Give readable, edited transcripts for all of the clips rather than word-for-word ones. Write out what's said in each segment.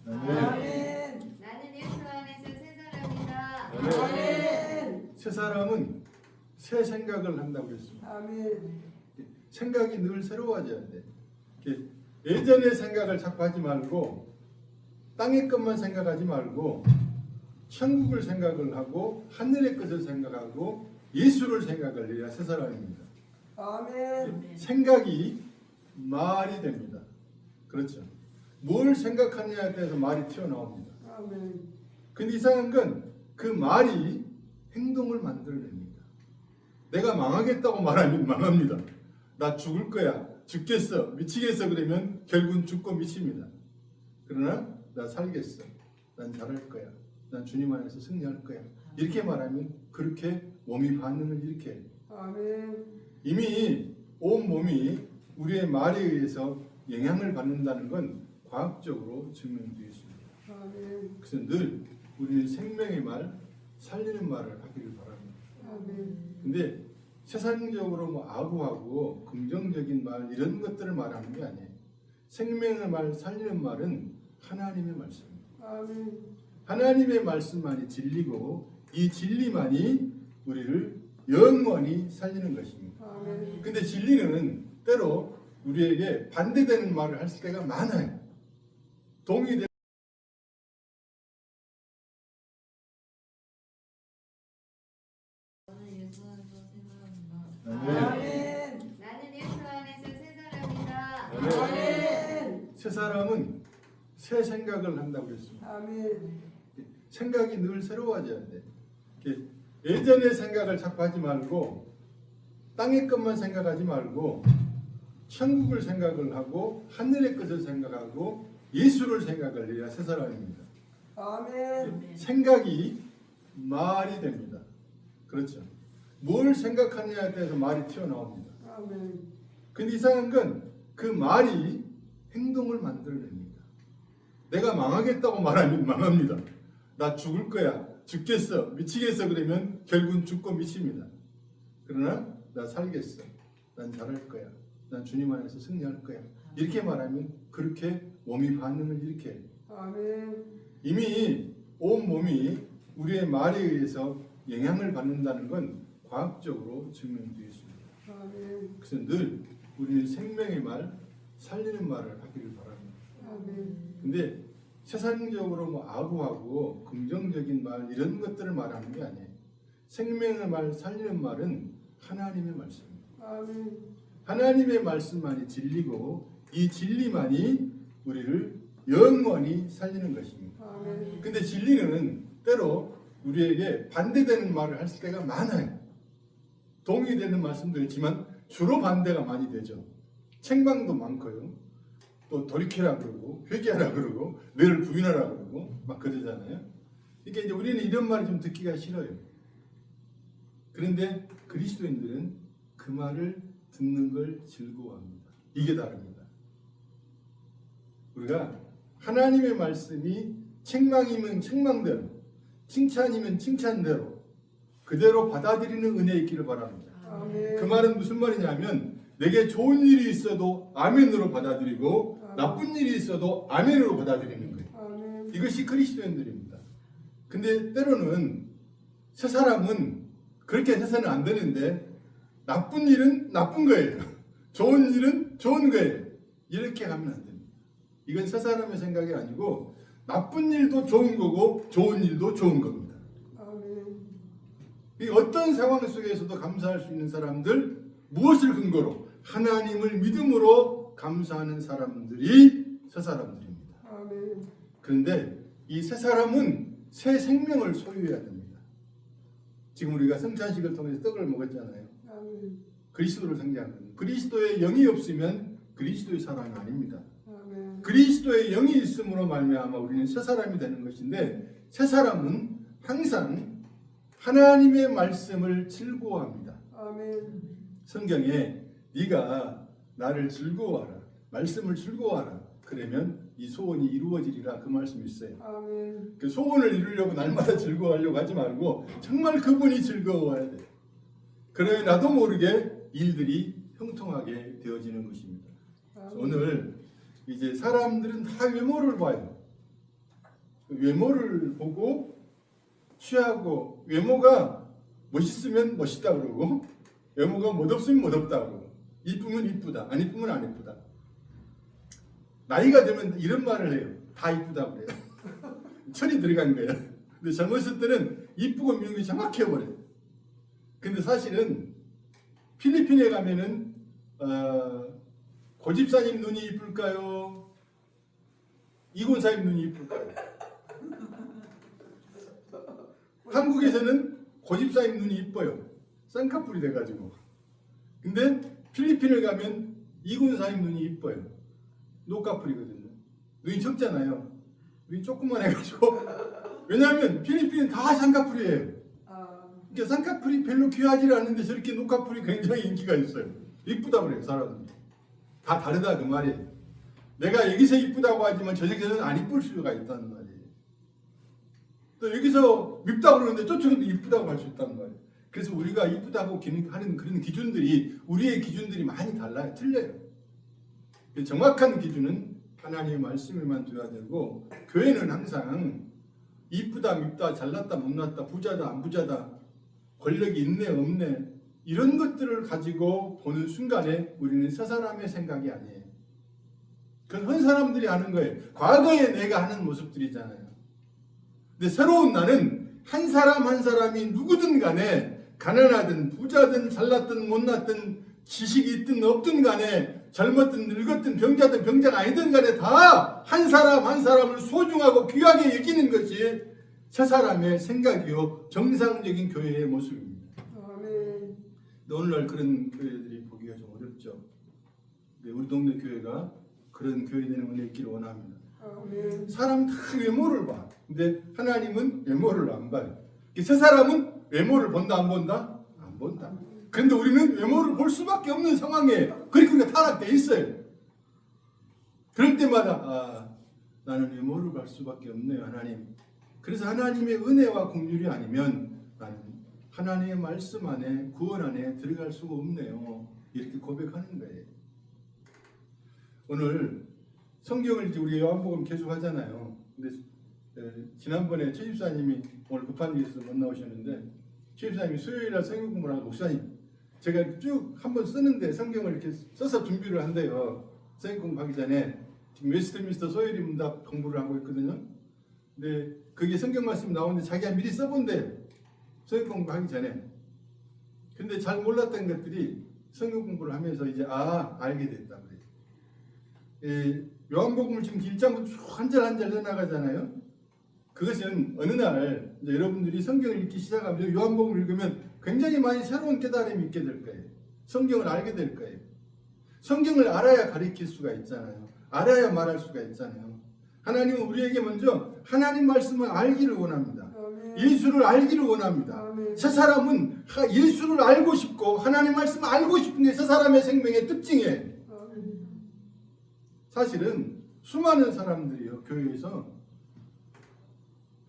아멘. 나는 예수 안에서 새 사람이다. 아멘. 새 사람은 새 생각을 한다고 했습니다. 아멘. 생각이 늘 새로워져야 돼. 이렇게 예전의 생각을 자꾸 하지 말고 땅의 것만 생각하지 말고 천국을 생각을 하고 하늘의 것을 생각하고 예수를 생각을 해야 새 사람입니다. 아멘. 생각이 말이 됩니다. 그렇죠. 뭘 생각하느냐에 따라서 말이 튀어나옵니다. 아멘. 근데 이상한 건 그 말이 행동을 만들어냅니다. 내가 망하겠다고 말하면 망합니다. 나 죽을 거야, 죽겠어, 미치겠어 그러면 결국은 죽고 미칩니다. 그러나 나 살겠어, 난 잘할 거야, 난 주님 안에서 승리할 거야 이렇게 말하면 그렇게 몸이 반응을 일으켜요. 아멘. 이미 온 몸이 우리의 말에 의해서 영향을 받는다는 건 과학적으로 증명되어 있습니다. 아멘. 그래서 늘 우리는 생명의 말, 살리는 말을 하기를 바랍니다. 아멘. 근데 세상적으로 뭐 아부하고 긍정적인 말 이런 것들을 말하는 게 아니에요. 생명의 말, 살리는 말은 하나님의 말씀입니다. 아멘. 하나님의 말씀만이 진리고 이 진리만이 우리를 영원히 살리는 것입니다. 아멘. 근데 진리는 때로 우리에게 반대되는 말을 할 때가 많아요. 동의되는 나는 예수 안에서 새 사람이다. 아멘. 나는 예수 안에서 새 사람이다. 아멘. 새 사람은 새 생각을 한다고 했습니다. 아멘. 생각이 늘 새로워져야 돼. 이렇게 예전의 생각을 자꾸 하지 말고 땅의 것만 생각하지 말고 천국을 생각을 하고 하늘의 것을 생각하고 예수를 생각을 해야 새 사람입니다. 아멘. 생각이 말이 됩니다. 그렇죠. 뭘 생각하느냐에 따라서 말이 튀어나옵니다. 아멘. 근데 이상한 건 그 말이 행동을 만들어냅니다. 내가 망하겠다고 말하면 망합니다. 나 죽을 거야, 죽겠어, 미치겠어 그러면 결국은 죽고 미칩니다. 그러나 나 살겠어, 난 잘할 거야, 난 주님 안에서 승리할 거야 이렇게 말하면 그렇게 몸이 반응을 일으켜요. 아멘. 이미 온 몸이 우리의 말에 의해서 영향을 받는다는 건 과학적으로 증명되어 있습니다. 아멘. 그래서 늘 우리는 생명의 말, 살리는 말을 하기를 바랍니다. 아멘. 근데 세상적으로 뭐 아부하고 긍정적인 말 이런 것들을 말하는 게 아니에요. 생명의 말, 살리는 말은 하나님의 말씀입니다. 아멘. 하나님의 말씀만이 진리고 이 진리만이 우리를 영원히 살리는 것입니다. 아멘. 근데 진리는 때로 우리에게 반대되는 말을 할 때가 많아요. 동의되는 말씀도 있지만 주로 반대가 많이 되죠. 책망도 많고요. 또 돌이키라 그러고 회개하라 그러고 너를 부인하라 그러고 막 그러잖아요. 그러니까 이제 우리는 이런 말을 좀 듣기가 싫어요. 그런데 그리스도인들은 그 말을 듣는 걸 즐거워합니다. 이게 다릅니다. 우리가 하나님의 말씀이 책망이면 책망대로, 칭찬이면 칭찬대로 그대로 받아들이는 은혜 있기를 바랍니다. 아멘. 그 말은 무슨 말이냐면 내게 좋은 일이 있어도 아멘으로 받아들이고 나쁜 일이 있어도 아멘으로 받아들이는 거예요. 아멘. 이것이 그리스도인들입니다. 근데 때로는 새 사람은 그렇게 해서는 안 되는데 나쁜 일은 나쁜 거예요. 좋은 일은 좋은 거예요. 이렇게 하면 안 됩니다. 이건 새 사람의 생각이 아니고 나쁜 일도 좋은 거고 좋은 일도 좋은 겁니다. 아멘. 이 어떤 상황 속에서도 감사할 수 있는 사람들, 무엇을 근거로? 하나님을 믿음으로 감사하는 사람들이 새 사람들입니다. 아멘. 그런데 이 새 사람은 새 생명을 소유해야 됩니다. 지금 우리가 성찬식을 통해서 떡을 먹었잖아요. 아멘. 그리스도를 상징하는 그리스도의 영이 없으면 그리스도의 사람이 아닙니다. 아멘. 그리스도의 영이 있음으로 말미암아 우리는 새 사람이 되는 것인데 새 사람은 항상 하나님의 말씀을 즐거워합니다. 아멘. 성경에 네가 나를 즐거워하라, 말씀을 즐거워하라. 그러면 이 소원이 이루어지리라 그 말씀이 있어요. 아멘. 그 소원을 이루려고 날마다 즐거워하려고 하지 말고 정말 그분이 즐거워해야 돼요. 그러면 나도 모르게 일들이 형통하게 되어지는 것입니다. 아멘. 오늘 이제 사람들은 다 외모를 봐요. 외모를 보고 취하고, 외모가 멋있으면 멋있다 그러고 외모가 멋없으면 멋없다 그러고, 이쁘면 이쁘다, 안 이쁘면 안 이쁘다. 나이가 되면 이런 말을 해요. 다 이쁘다 그래요. 철이 들어간 거예요. 근데 젊었을 때는 이쁘고 미용이 정확해버려요. 근데 사실은 필리핀에 가면은 고집사님 눈이 이쁠까요? 이곤사님 눈이 이쁠까요? 한국에서는 고집사님 눈이 이뻐요. 쌍꺼풀이 돼가지고. 근데 필리핀을 가면 이곤사님 눈이 이뻐요. 노꺼풀이거든요. 눈이 적잖아요. 눈이 조금만 해가지고. 왜냐하면 필리핀은 다 쌍꺼풀이에요. 그러니까 쌍꺼풀이 별로 귀하지 않은데 저렇게 노꺼풀이 굉장히 인기가 있어요. 이쁘다 그래요, 사람들이. 다 다르다 그 말이에요. 내가 여기서 이쁘다고 하지만 저쪽에서는 안 이쁠 수가 있다는 말이에요. 또 여기서 밉다고 그러는데 저쪽에도 이쁘다고 할 수 있다는 말이에요. 그래서 우리가 이쁘다고 하는 그런 기준들이, 우리의 기준들이 많이 달라요. 틀려요. 정확한 기준은 하나님의 말씀에만 둬야 되고, 교회는 항상 이쁘다 밉다 잘났다 못났다 부자다 안 부자다 권력이 있네 없네 이런 것들을 가지고 보는 순간에 우리는 저 사람의 생각이 아니에요. 그건 현 사람들이 하는 거예요. 과거에 내가 하는 모습들이잖아요. 근데 새로운 나는 한 사람 한 사람이 누구든 간에 가난하든 부자든 잘났든 못났든 지식이 있든 없든 간에 젊었든 늙었든 병자든 병자가 아니든 간에 다 한 사람 한 사람을 소중하고 귀하게 여기는 것이 저 사람의 생각이요 정상적인 교회의 모습입니다. 아멘. 근데 오늘날 그런 교회들이 보기가 좀 어렵죠. 근데 우리 동네 교회가 그런 교회 되는 은혜 있기를 원합니다. 아멘. 사람 다 외모를 봐. 근데 하나님은 외모를 안 봐요. 저 사람은 외모를 본다 안 본다? 안 본다. 그런데 우리는 외모를 볼 수밖에 없는 상황에 그렇게 우리가 타락되어 있어요. 그럴 때마다 나는 외모를 볼 수밖에 없네요, 하나님. 그래서 하나님의 은혜와 긍휼이 아니면 나는 하나님의 말씀 안에 구원 안에 들어갈 수가 없네요. 이렇게 고백하는 거예요. 오늘 성경을 이제 우리 요한복음 계속 하잖아요. 근데 지난번에 최 집사님이 오늘 급한 일이 있어서 못 나오셨는데, 최 집사님이 수요일날 성경 공부를 하고, 목사님 제가 쭉 한번 쓰는데 성경을 이렇게 써서 준비를 한대요. 성경 공부하기 전에 지금 웨스트민스터 소요리문답 공부를 하고 있거든요. 근데 그게 성경 말씀 나오는데 자기가 미리 써본대요. 성경 공부하기 전에. 근데 잘 몰랐던 것들이 성경 공부를 하면서 이제 알게 됐다 그래요. 요한복음을 지금 1장부터 쭉 한 절 한 절 해나가잖아요. 그것은 어느 날 이제 여러분들이 성경을 읽기 시작하면 요한복음을 읽으면 굉장히 많이 새로운 깨달음이 있게 될 거예요. 성경을 알게 될 거예요. 성경을 알아야 가르칠 수가 있잖아요. 알아야 말할 수가 있잖아요. 하나님은 우리에게 먼저 하나님 말씀을 알기를 원합니다. 아멘. 예수를 알기를 원합니다. 아멘. 저 사람은 예수를 알고 싶고 하나님 말씀을 알고 싶은 게 저 사람의 생명의 특징이에요. 아멘. 사실은 수많은 사람들이요, 교회에서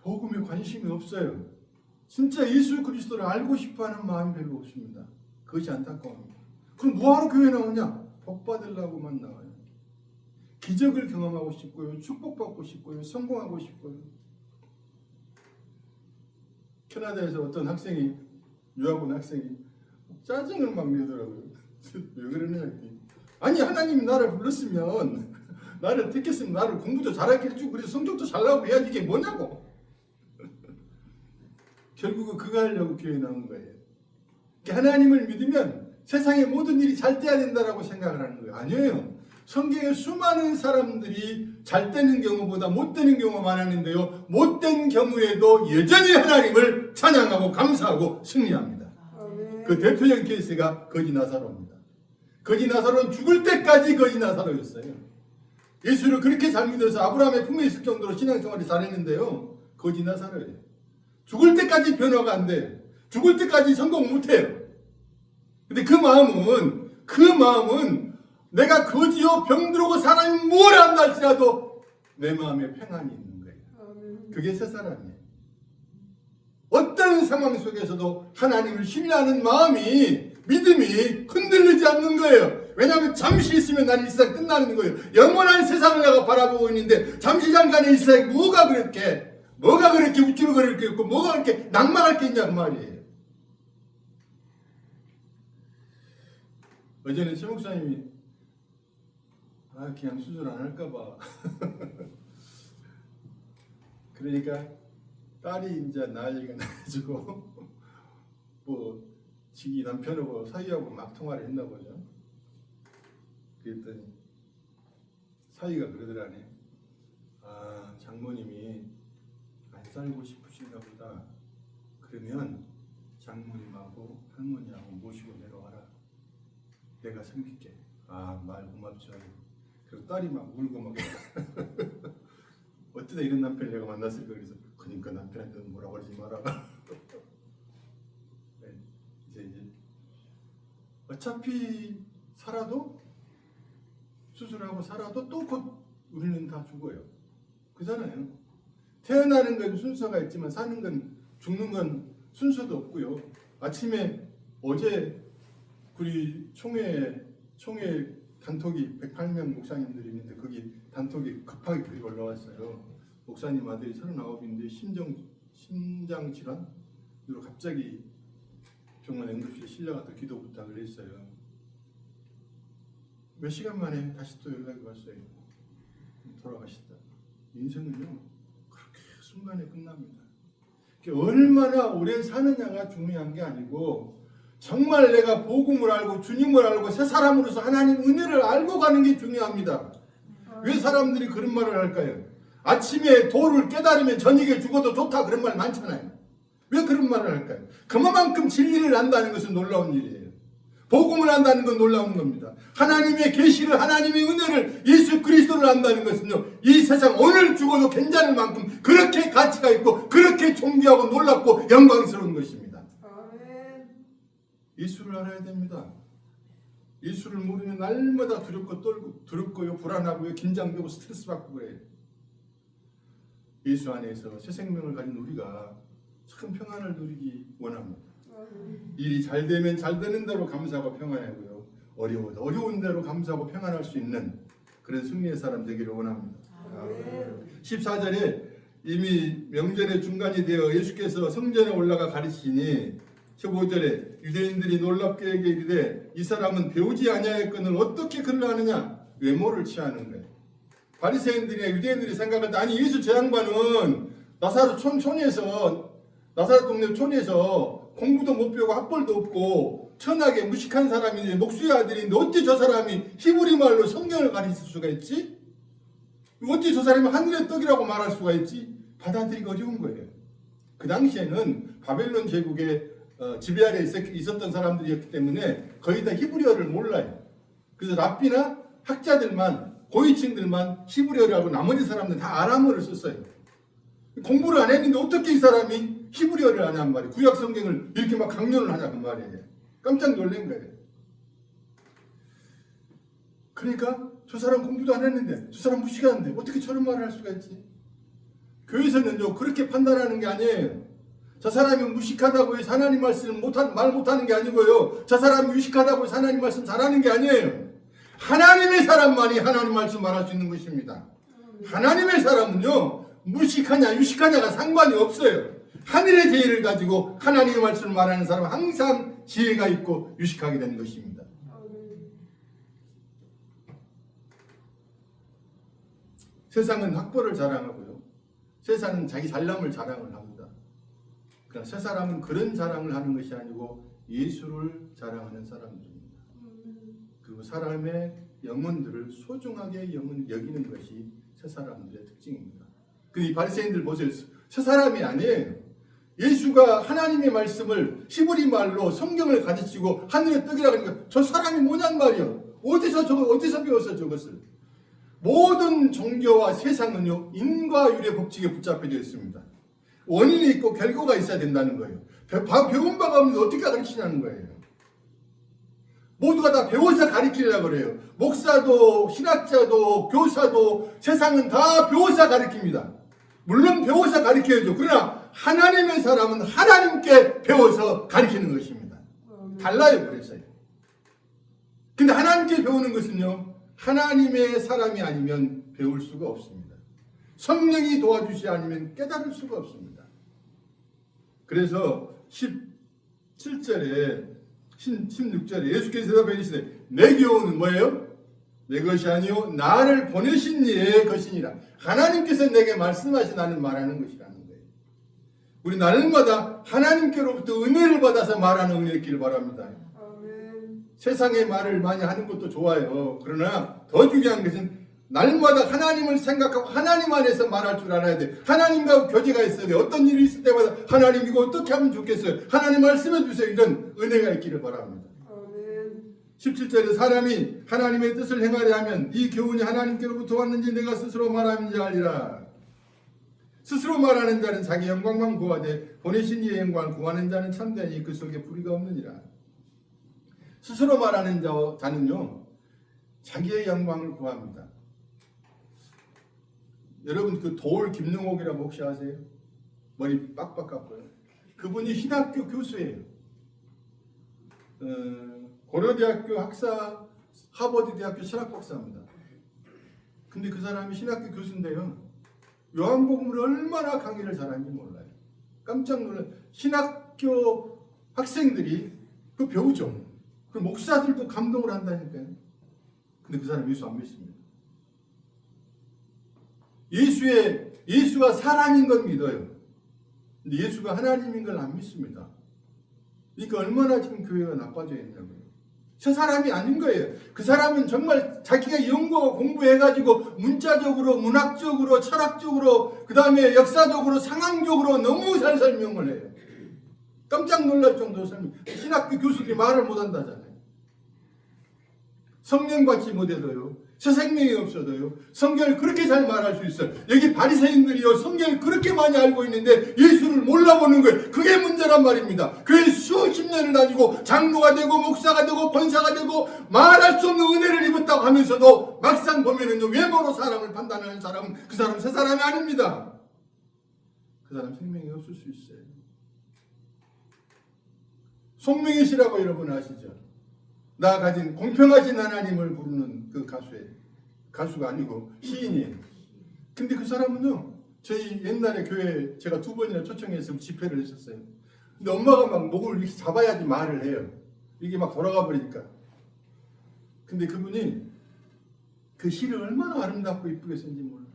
복음에 관심이 없어요. 진짜 예수 그리스도를 알고 싶어하는 마음이 별로 없습니다. 그것이 안타까워합니다. 그럼 뭐하러 교회 나오냐? 복 받으려고만 나와요. 기적을 경험하고 싶고요, 축복받고 싶고요, 성공하고 싶고요. 캐나다에서 어떤 학생이, 유학 온 학생이 짜증을 막 내더라고요. 왜 그러냐 했더니, 아니 하나님이 나를 불렀으면, 나를 택했으면 나를 공부도 잘하게 해주고 그래서 성적도 잘 나오고 해야지 이게 뭐냐고. 결국은 그거 하려고 교회에 나온 거예요. 하나님을 믿으면 세상의 모든 일이 잘 돼야 된다라고 생각을 하는 거예요. 아니에요. 성경에 수많은 사람들이 잘 되는 경우보다 못 되는 경우가 많았는데요, 못된 경우에도 여전히 하나님을 찬양하고 감사하고 승리합니다. 아멘. 그 대표적인 케이스가 거지 나사로입니다. 거지 나사로는 죽을 때까지 거지 나사로였어요. 예수를 그렇게 잘 믿어서 아브라함의 품에 있을 정도로 신앙생활이 잘했는데요, 거지 나사로예요. 죽을 때까지 변화가 안 돼요. 죽을 때까지 성공 못해요. 근데 그 마음은 내가 거지요 병들고 사람이 뭘 한다 할지라도 내 마음에 평안이 있는 거예요. 아멘. 그게 새 사람이에요. 어떤 상황 속에서도 하나님을 신뢰하는 마음이, 믿음이 흔들리지 않는 거예요. 왜냐하면 잠시 있으면 나는 이 세상 끝나는 거예요. 영원한 세상을 내가 바라보고 있는데 잠시 잠깐의 이 세상에 뭐가 그렇게 우쭐거릴 게 있고 뭐가 그렇게 낭만할 게 있냐 그 말이에요. 어제는 최 목사님이 그냥 수술 안 할까 봐 그러니까 딸이 이제 나이가 나가지고 뭐 지기 남편하고 사위하고 막 통화를 했나 보죠. 그랬더니 사위가 그러더라네. 장모님이 안 살고 싶으신가 보다. 그러면 장모님하고 할머니하고 모시고 내려와라. 내가 섬길게. 말 고맙죠. 그리고 딸이 막 울고 막 어쩌다 이런 남편을 내가 만났을까. 그래서 그러니까 남편한테는 뭐라고 하지 마라. 네, 이제 어차피 살아도 수술하고 살아도 또 곧 우리는 다 죽어요. 그잖아요. 태어나는 건 순서가 있지만 사는 건 죽는 건 순서도 없고요. 아침에 어제 우리 총회 단톡이 108명 목사님들이 있는데 거기 단톡이 급하게 글이 올라왔어요. 목사님 아들이 39인데 심장 질환으로 갑자기 병원 응급실에 실려가서 기도 부탁을 했어요. 몇 시간 만에 다시 또 연락이 왔어요. 돌아가시다. 인생은요 그렇게 순간에 끝납니다. 얼마나 오래 사느냐가 중요한 게 아니고 정말 내가 복음을 알고 주님을 알고 새 사람으로서 하나님 은혜를 알고 가는 게 중요합니다. 왜 사람들이 그런 말을 할까요? 아침에 도를 깨달으면 저녁에 죽어도 좋다 그런 말 많잖아요. 왜 그런 말을 할까요? 그만큼 진리를 안다는 것은 놀라운 일이에요. 복음을 안다는 건 놀라운 겁니다. 하나님의 계시를 하나님의 은혜를 예수 그리스도를 안다는 것은요. 이 세상 오늘 죽어도 괜찮을 만큼 그렇게 가치가 있고 그렇게 존귀하고 놀랍고 영광스러운 것입니다. 예수를 알아야 됩니다. 예수를 모르면 날마다 두렵고요 불안하고요 긴장되고 스트레스 받고 그래요. 예수 안에서 새 생명을 가진 우리가 참 평안을 누리기 원합니다. 일이 잘 되면 잘 되는 대로 감사하고 평안하고요. 어려워도 어려운 대로 감사하고 평안할 수 있는 그런 승리의 사람 되기를 원합니다. 14절에 이미 명절의 중간이 되어 예수께서 성전에 올라가 가르치니 15절에 유대인들이 놀랍게 이르되 이 사람은 배우지 아니하였거늘 어떻게 그를 아느냐 외모를 취하는 거예요. 바리새인들이나 유대인들이 생각할 때 아니 예수 저 양반은 나사렛 동네 촌에서 공부도 못 배우고 학벌도 없고 천하게 무식한 사람인데 목수의 아들인데 어찌 저 사람이 히브리 말로 성경을 가르칠 수가 있지? 어찌 저 사람이 하늘의 떡이라고 말할 수가 있지? 받아들이기 어려운 거예요. 그 당시에는 바벨론 제국의 지배 아래에 있었던 사람들이었기 때문에 거의 다 히브리어를 몰라요. 그래서 랍비나 학자들만 고위층들만 히브리어를 하고 나머지 사람들은 다 아람어를 썼어요. 공부를 안 했는데 어떻게 이 사람이 히브리어를 하냔 말이에요. 구약 성경을 이렇게 막 강론을 하냐 그 말이에요. 깜짝 놀란 거예요. 그러니까 저 사람 공부도 안 했는데 저 사람 무식한데 어떻게 저런 말을 할 수가 있지? 교회에서는요 그렇게 판단하는 게 아니에요. 저 사람이 무식하다고 해서 하나님 말씀 말 못하는 게 아니고요. 저 사람이 유식하다고 해서 하나님 말씀 잘하는 게 아니에요. 하나님의 사람만이 하나님 말씀 말할 수 있는 것입니다. 하나님의 사람은요 무식하냐 유식하냐가 상관이 없어요. 하늘의 지혜를 가지고 하나님의 말씀을 말하는 사람은 항상 지혜가 있고 유식하게 되는 것입니다. 세상은 학벌을 자랑하고요. 세상은 자기 잘남을 자랑을 합니다. 그러나 새 사람은 그런 자랑을 하는 것이 아니고 예수를 자랑하는 사람들입니다. 그리고 사람의 영혼들을 소중하게 여기는 것이 새 사람들의 특징입니다. 이 바리새인들 보세요. 새 사람이 아니에요. 예수가 하나님의 말씀을 히브리 말로 성경을 가르치고 하늘의 떡이라고 하니까 저 사람이 뭐냔 말이에요. 어디서 배웠어 저것을? 모든 종교와 세상은요 인과율의 법칙에 붙잡혀져 있습니다. 원인이 있고 결과가 있어야 된다는 거예요. 배운 바가 없는데 어떻게 가르치냐는 거예요. 모두가 다 배워서 가르치려고 그래요. 목사도 신학자도 교사도 세상은 다 배워서 가르칩니다. 물론 배워서 가르쳐야죠. 그러나 하나님의 사람은 하나님께 배워서 가르치는 것입니다. 달라요. 그래서요. 근데 하나님께 배우는 것은요, 하나님의 사람이 아니면 배울 수가 없습니다. 성령이 도와주시 아니면 깨달을 수가 없습니다. 그래서 17절에 16절에 예수께서 대답해 이르시되 내 교훈은 뭐예요? 내 것이 아니요 나를 보내신 이의 것이니라. 하나님께서 내게 말씀하시 나는 말하는 것이라는 거예요. 우리 날마다 하나님께로부터 은혜를 받아서 말하는 은혜를 있기를 바랍니다. 아멘. 세상의 말을 많이 하는 것도 좋아요. 그러나 더 중요한 것은 날마다 하나님을 생각하고 하나님 안에서 말할 줄 알아야 돼. 하나님과 교제가 있어야 돼. 어떤 일이 있을 때마다 하나님 이거 어떻게 하면 좋겠어요. 하나님 말씀해 주세요. 이런 은혜가 있기를 바랍니다. 아멘. 17절에 사람이 하나님의 뜻을 행하려 하면 이 교훈이 하나님께로부터 왔는지 내가 스스로 말하는지 알리라. 스스로 말하는 자는 자기 영광만 구하되 보내신 이의 영광을 구하는 자는 참되니 그 속에 불의가 없느니라. 스스로 말하는 자는요 자기의 영광을 구합니다. 여러분 그 도울 김능옥이라고 혹시 아세요? 머리 빡빡 깎고요. 그분이 신학교 교수예요. 고려대학교 학사, 하버드 대학교 신학박사입니다. 근데 그 사람이 신학교 교수인데요. 요한복음을 얼마나 강의를 잘하는지 몰라요. 깜짝 놀라요. 신학교 학생들이 그 배우죠. 그 목사들도 감동을 한다니까요. 근데 그 사람 예수 안 믿습니다. 예수가 사람인 건 믿어요. 근데 예수가 하나님인 걸 안 믿습니다. 그러니까 얼마나 지금 교회가 나빠져 있냐고요. 저 사람이 아닌 거예요. 그 사람은 정말 자기가 연구하고 공부해가지고 문자적으로, 문학적으로, 철학적으로, 그 다음에 역사적으로, 상황적으로 너무 잘 설명을 해요. 깜짝 놀랄 정도로 설명. 신학교 교수들이 말을 못한다잖아요. 성령 받지 못해도요. 새 생명이 없어도요. 성경을 그렇게 잘 말할 수 있어요. 여기 바리새인들이요. 성경을 그렇게 많이 알고 있는데 예수를 몰라보는 거예요. 그게 문제란 말입니다. 교회 수십 년을 다니고 장로가 되고 목사가 되고 권사가 되고 말할 수 없는 은혜를 입었다고 하면서도 막상 보면은요. 외모로 사람을 판단하는 사람은 그 사람 새 사람이 아닙니다. 그 사람 생명이 없을 수 있어요. 송명희 씨라고 여러분 아시죠? 나 가진 공평하신 하나님을 부르는 그 가수가 아니고 시인이에요. 근데 그 사람은요, 저희 옛날에 교회 제가 2번이나 초청해서 집회를 했었어요. 근데 엄마가 막 목을 이렇게 잡아야지 말을 해요. 이게 막 돌아가 버리니까. 근데 그분이 그 시를 얼마나 아름답고 이쁘게 쓴지 몰라요.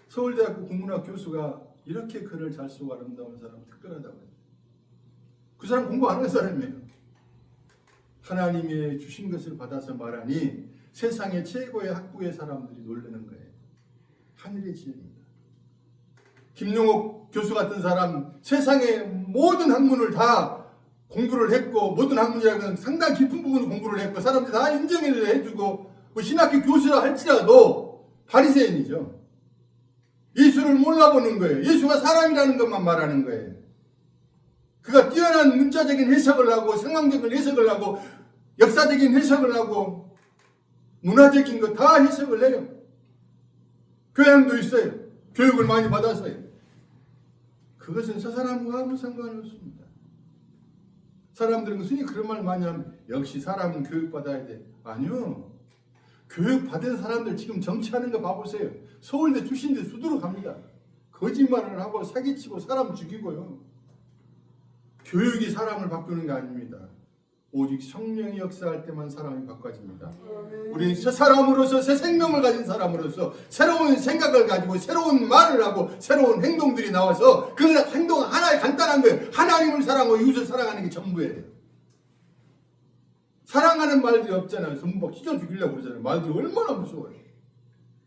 서울대학교 국문학 교수가 이렇게 글을 잘 쓰고 아름다운 사람 특별하다고 해요. 그 사람 공부 안 하는 사람이에요. 하나님이 주신 것을 받아서 말하니 세상의 최고의 학부의 사람들이 놀라는 거예요. 하늘의 지혜입니다. 김용옥 교수 같은 사람 세상의 모든 학문을 다 공부를 했고 모든 학문이라는 상당히 깊은 부분을 공부를 했고 사람들이 다 인정을 해주고 뭐 신학교 교수라 할지라도 바리새인이죠. 예수를 몰라보는 거예요. 예수가 사람이라는 것만 말하는 거예요. 그가 뛰어난 문자적인 해석을 하고 상황적인 해석을 하고 역사적인 해석을 하고 문화적인 거 다 해석을 해요. 교양도 있어요. 교육을 많이 받았어요. 그것은 저 사람과 아무 상관이 없습니다. 사람들은 순위 그런 말 많이 하면 역시 사람은 교육받아야 돼. 아니요. 교육받은 사람들 지금 정치하는 거 봐보세요. 서울대 출신들 수두룩 합니다. 거짓말을 하고 사기치고 사람 죽이고요. 교육이 사람을 바꾸는 게 아닙니다. 오직 성령이 역사할 때만 사람이 바꿔집니다. 우리는 새 사람으로서 새 생명을 가진 사람으로서 새로운 생각을 가지고 새로운 말을 하고 새로운 행동들이 나와서 그 행동은 하나의 간단한 거예요. 하나님을 사랑하고 이웃을 사랑하는 게 전부예요. 사랑하는 말들이 없잖아요. 전부 막 찢어 죽이려고 그러잖아요. 말들이 얼마나 무서워요.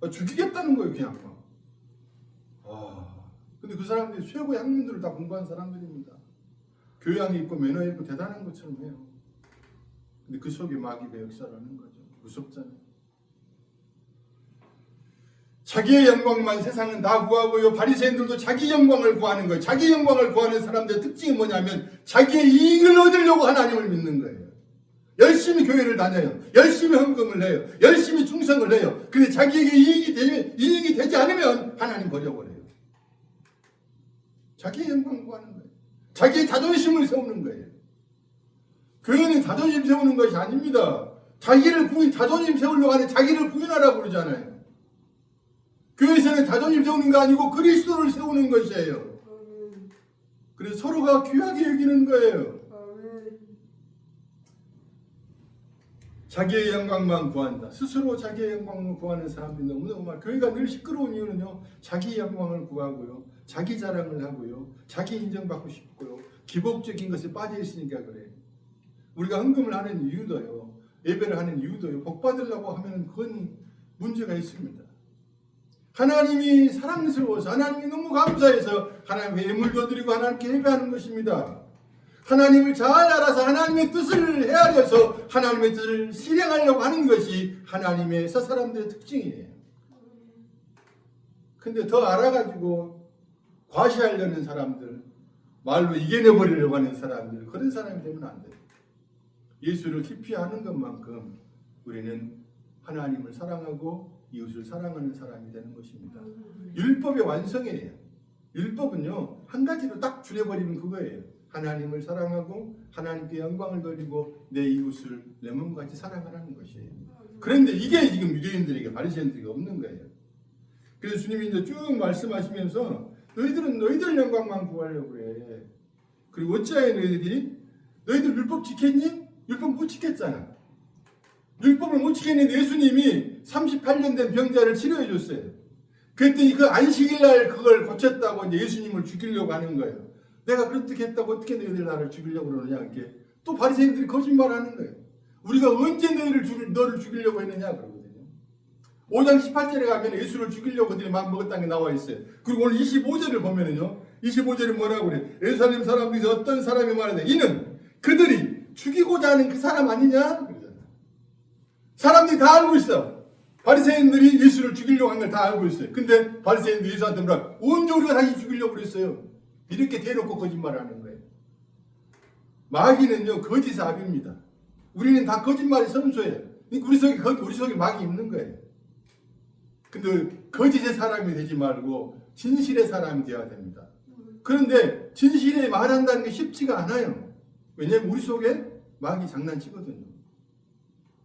죽이겠다는 거예요. 그냥 근데 그 사람들이 최고의 학문들을 다 공부한 사람들입니다. 교양이 있고 매너 있고 대단한 것처럼 해요. 근데 그 속에 마귀가 역사라는 거죠. 무섭잖아요. 자기의 영광만 세상은 다 구하고요. 바리새인들도 자기 영광을 구하는 거예요. 자기 영광을 구하는 사람들의 특징이 뭐냐면 자기의 이익을 얻으려고 하나님을 믿는 거예요. 열심히 교회를 다녀요. 열심히 헌금을 해요. 열심히 충성을 해요. 근데 자기에게 이익이 되지 않으면 하나님 버려버려요. 자기의 영광을 구하는 거예요. 자기의 자존심을 세우는 거예요. 교회는 자존심 세우는 것이 아닙니다. 자존심 세우려고 하는 자기를 부인하라고 그러잖아요. 교회에서는 자존심 세우는 거 아니고 그리스도를 세우는 것이에요. 그래서 서로가 귀하게 여기는 거예요. 자기의 영광만 구한다. 스스로 자기의 영광을 구하는 사람들이 너무너무 많아요. 교회가 늘 시끄러운 이유는요. 자기 영광을 구하고요. 자기 자랑을 하고요. 자기 인정받고 싶고요. 기복적인 것에 빠져 있으니까 그래요. 우리가 헌금을 하는 이유도요. 예배를 하는 이유도요. 복 받으려고 하면 그건 문제가 있습니다. 하나님이 사랑스러워서 하나님이 너무 감사해서 하나님께 예물도 드리고 하나님께 예배하는 것입니다. 하나님을 잘 알아서 하나님의 뜻을 헤아려서 하나님의 뜻을 실행하려고 하는 것이 하나님의 사람들의 특징이에요. 근데 더 알아가지고 과시하려는 사람들, 말로 이겨내버리려고 하는 사람들, 그런 사람이 되면 안 돼요. 예수를 깊이 아는 것만큼 우리는 하나님을 사랑하고 이웃을 사랑하는 사람이 되는 것입니다. 율법의 완성이에요. 율법은요, 한 가지로 딱 줄여버리면 그거예요. 하나님을 사랑하고 하나님께 영광을 돌리고 내 이웃을 내 몸같이 사랑하라는 것이에요. 그런데 이게 지금 유대인들에게 바리새인들에게 없는 거예요. 그래서 주님이 이제 쭉 말씀하시면서 너희들은 너희들 영광만 구하려고 해. 그리고 어찌하여 너희들 율법 지켰니? 율법 못 지켰잖아. 율법을 못 지켰는데 예수님이 38년 된 병자를 치료해 줬어요. 그랬더니 그 안식일날 그걸 고쳤다고 이제 예수님을 죽이려고 하는 거예요. 내가 그렇게 했다고 어떻게 너희들 나를 죽이려고 그러느냐. 이렇게 또 바리새인들이 거짓말하는 거예요. 우리가 언제 너를 죽이려고 했느냐 그러거든요. 5장 18절에 가면 예수를 죽이려고 그들이 마음 먹었다는 게 나와 있어요. 그리고 오늘 25절을 보면은요. 25절에 뭐라고 그래? 예루살렘 사람들이 어떤 사람이 말하되 이는 그들이 죽이고자 하는 그 사람 아니냐? 사람들이 다 알고 있어. 바리새인들이 예수를 죽이려고 한 걸 다 알고 있어요. 근데 바리새인들이 예수한테 뭐라? 언제 우리가 다시 죽이려고 그랬어요? 이렇게 대놓고 거짓말을 하는 거예요. 마귀는요, 거짓의 압입니다. 우리는 다 거짓말이 선수예요. 우리 속에 마귀 있는 거예요. 근데 거짓의 사람이 되지 말고 진실의 사람이 되어야 됩니다. 그런데 진실에 말한다는 게 쉽지가 않아요. 왜냐하면 우리 속에 마귀 장난치거든요.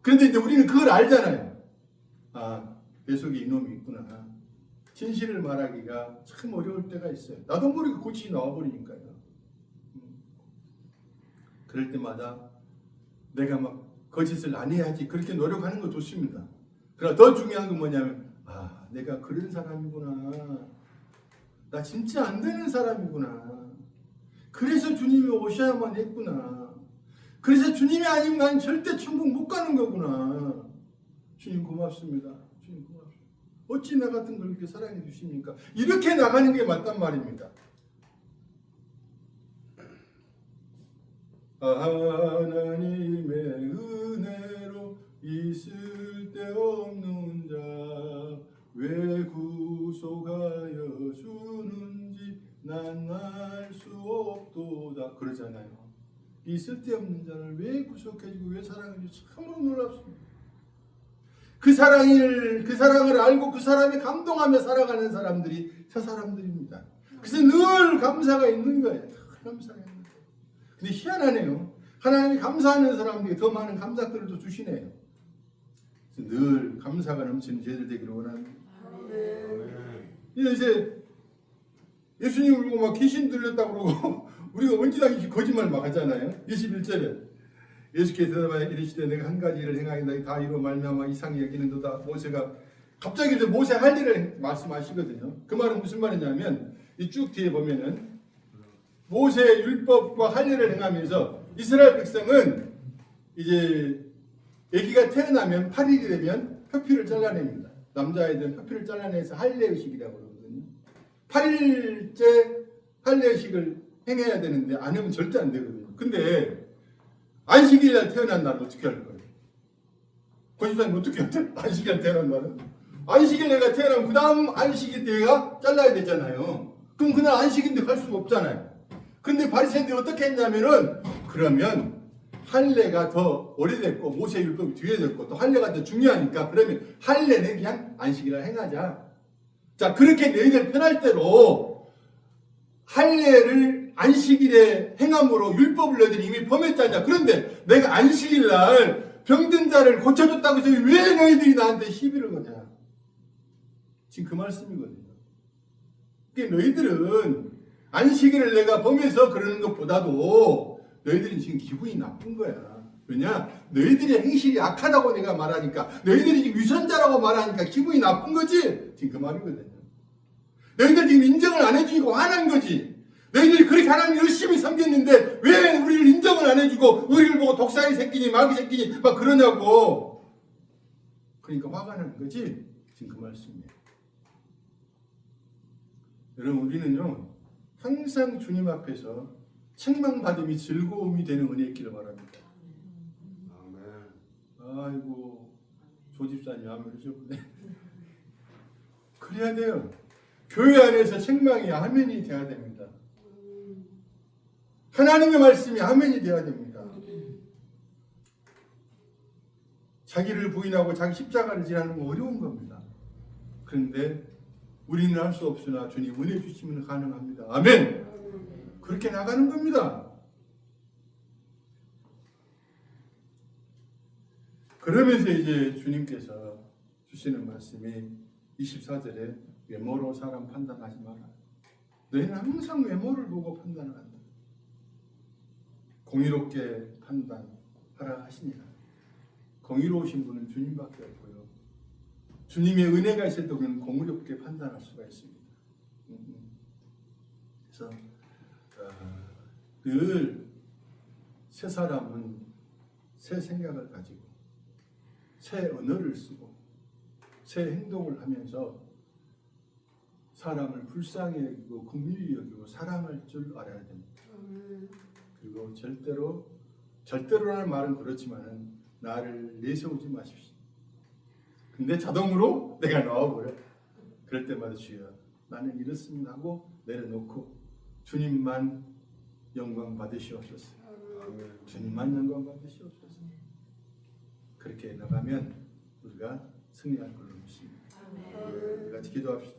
그런데 이제 우리는 그걸 알잖아요. 아, 내 속에 이놈이 있구나. 진실을 말하기가 참 어려울 때가 있어요. 나도 모르게 고치 나와버리니까요. 그럴 때마다 내가 막 거짓을 안 해야지 그렇게 노력하는 거 좋습니다. 그러나 더 중요한 건 뭐냐면 아, 내가 그런 사람이구나. 나 진짜 안 되는 사람이구나. 그래서 주님이 오셔야만 했구나. 그래서 주님이 아니면 난 절대 천국 못 가는 거구나. 주님 고맙습니다. 주님 고맙습니다. 어찌 나 같은 걸 이렇게 사랑해 주십니까? 이렇게 나가는 게 맞단 말입니다. 하나님의 은혜로 있을 데 없는 자 왜 구속하여 주는지 난 알 수 없도다 그러잖아요. 있을 데 없는 자를 왜 구속해주고 왜 사랑해주고 참으로 놀랍습니다. 그 사랑을 알고 그 사람이 감동하며 살아가는 사람들이 저 사람들입니다. 그래서 늘 감사가 있는 거예요. 감사가 있는 거예요. 근데 희한하네요. 하나님이 감사하는 사람들이 더 많은 감사들을 또 주시네요. 그래서 늘 감사가 넘치는 저희들 되기를 원합니다. 이제 예수님 보고 막 귀신 들렸다고 그러고 우리가 언제 다 거짓말 막 하잖아요. 21절에 예수께서 대답하여 이르시되 내가 한 가지 일을 행하겠다 다 이로 말미암아 이상히 여기는도다. 모세가 갑자기 이제 모세 할 일을 말씀하시거든요. 그 말은 무슨 말이냐면 이 쭉 뒤에 보면은 모세의 율법과 할 일을 행하면서 이스라엘 백성은 이제 아기가 태어나면 8일이 되면 표피를 잘라냅니다. 남자아이들은 표피를 잘라내서 할례의식이라고 그러거든요. 8일째 할례의식을 행해야 되는데 안 하면 절대 안 되거든요. 근데 안식일날 태어난 날은 어떻게 할 거예요? 고집사님 어떻게 할 때? 안식일 태어난 날은? 안식일 내가 태어나면 그 다음 안식일 때가 잘라야 되잖아요. 그럼 그날 안식일인데 갈 수가 없잖아요. 근데 바리새인들이 어떻게 했냐면은 그러면 할례가 더 오래됐고 모세 율법이 뒤에 됐고 또 할례가 더 중요하니까 그러면 할례는 그냥 안식일날 행하자. 자, 그렇게 너희들 편할 대로 할례를 안식일에 행함으로 율법을 너희들이 이미 범했잖아. 그런데 내가 안식일날 병든 자를 고쳐줬다고 해서 왜 너희들이 나한테 시비를 거냐? 지금 그 말씀이거든요. 그러니까 너희들은 안식일을 내가 범해서 그러는 것보다도 너희들은 지금 기분이 나쁜 거야. 왜냐? 너희들의 행실이 악하다고 내가 말하니까, 너희들이 지금 위선자라고 말하니까 기분이 나쁜 거지? 지금 그 말이거든요. 너희들 지금 인정을 안 해주니까 화난 거지. 너희들이 그렇게 하나님 열심히 섬겼는데 왜 우리를 인정을 안 해주고 우리를 보고 독사의 새끼니 마귀 새끼니 막 그러냐고. 그러니까 화가 나는 거지. 지금 그 말씀이에요. 여러분, 우리는요 항상 주님 앞에서 책망받음이 즐거움이 되는 은혜 있기를 바랍니다. 아이고, 조집사님 아멘 하셨구나. 그래야 돼요. 교회 안에서 책망이 아멘이 돼야 됩니다. 하나님의 말씀이 아멘이 돼야 됩니다. 자기를 부인하고 자기 십자가를 지라는 건 어려운 겁니다. 그런데 우리는 할 수 없으나 주님 은혜 주시면 가능합니다. 아멘. 그렇게 나가는 겁니다. 그러면서 이제 주님께서 주시는 말씀이 24절에 외모로 사람 판단하지 마라. 너희는 항상 외모를 보고 판단을 한다. 공의롭게 판단하라 하시니라. 공의로우신 분은 주님밖에 없고요. 주님의 은혜가 있을 때 우리는 공의롭게 판단할 수가 있습니다. 그래서 늘 새 사람은 새 생각을 가지고 새 언어를 쓰고 새 행동을 하면서 사람을 불쌍히 여기고 긍휼히 여기고 사랑할 줄 알아야 됩니다. 그리고 절대로라는 말은 그렇지만은 나를 내세우지 마십시오. 근데 자동으로 내가 나와버려. 그럴 때마다 주여 나는 이렇습니다 하고 내려놓고 주님만 영광 받으시옵소서. 주님만 영광 받으시옵소서. 그렇게 나가면 우리가 승리할 걸로 믿습니다. 같이 기도합시다.